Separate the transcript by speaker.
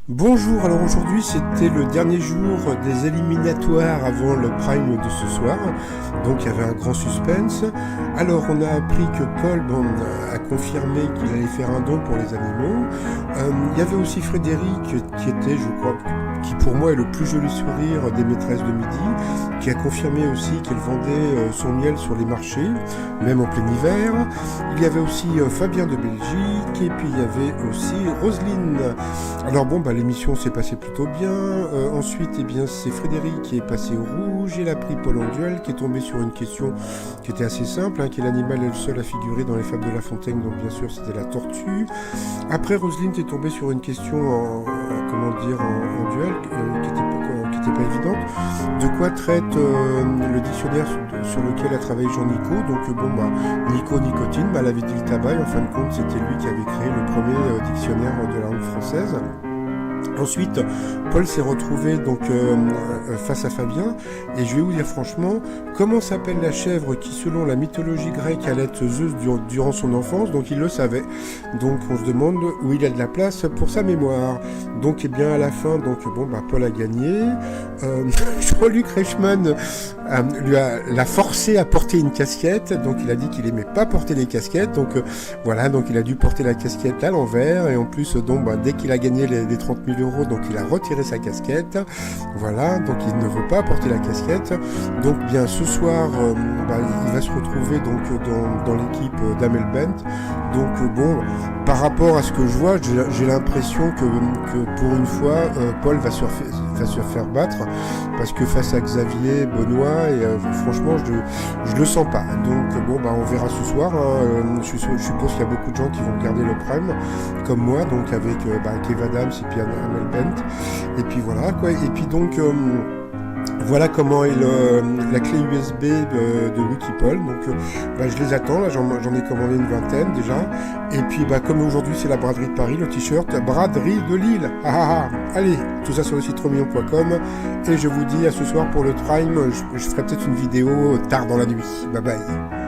Speaker 1: Bonjour, alors aujourd'hui c'était le dernier jour des éliminatoires avant le prime de ce soir, donc il y avait un grand suspense. Alors on a appris que Paul a confirmé qu'il allait faire un don pour les animaux. Il y avait aussi Frédéric qui était, je crois, qui pour moi est le plus joli sourire des maîtresses de midi, qui a confirmé aussi qu'elle vendait son miel sur les marchés, même en plein hiver. Il y avait aussi Fabien de Belgique, et puis il y avait aussi Roselyne. Alors bon, l'émission s'est passée plutôt bien. Ensuite, c'est Frédéric qui est passé au rouge. Il a pris Paul en duel, qui est tombé sur une question qui était assez simple, quel animal est le seul à figurer dans les fables de La Fontaine? Donc bien sûr, c'était la tortue. Après, Roselyne est tombée sur une question en duel, qui était pas évidente. De quoi traite le dictionnaire sur lequel a travaillé Jean-Nico? Donc Nico nicotine, elle avait dit le tabac. En fin de compte, c'était lui qui avait créé le premier dictionnaire de la langue française. Ensuite, Paul s'est retrouvé face à Fabien, et je vais vous dire franchement, comment s'appelle la chèvre qui, selon la mythologie grecque, allait être Zeus durant son enfance? Donc il le savait. Donc on se demande où il a de la place pour sa mémoire. Donc à la fin, Paul a gagné. Jean-Luc Reichmann l'a forcé à porter une casquette. Donc il a dit qu'il aimait pas porter les casquettes. Donc il a dû porter la casquette à l'envers, et en plus dès qu'il a gagné les 30 000 euros, donc il a retiré sa casquette. Voilà, donc il ne veut pas porter la casquette. Donc bien ce soir, il va se retrouver dans l'équipe d'Amel Bent. Donc par rapport à ce que je vois, j'ai l'impression que pour une fois, Paul va se faire battre, parce que face à Xavier, Benoît, franchement, je le sens pas. Donc on verra ce soir. Je suppose qu'il y a beaucoup de gens qui vont regarder le prime, comme moi, donc avec Kev Adams et puis Amel Bent. Et puis voilà quoi. Et puis voilà comment est la clé USB de Wikipol. Donc je les attends, là j'en ai commandé une vingtaine déjà. Et puis comme aujourd'hui c'est la braderie de Paris, le t-shirt braderie de Lille. Allez, tout ça sur le site romillon.com, et je vous dis à ce soir pour le prime. Je ferai peut-être une vidéo tard dans la nuit. Bye bye.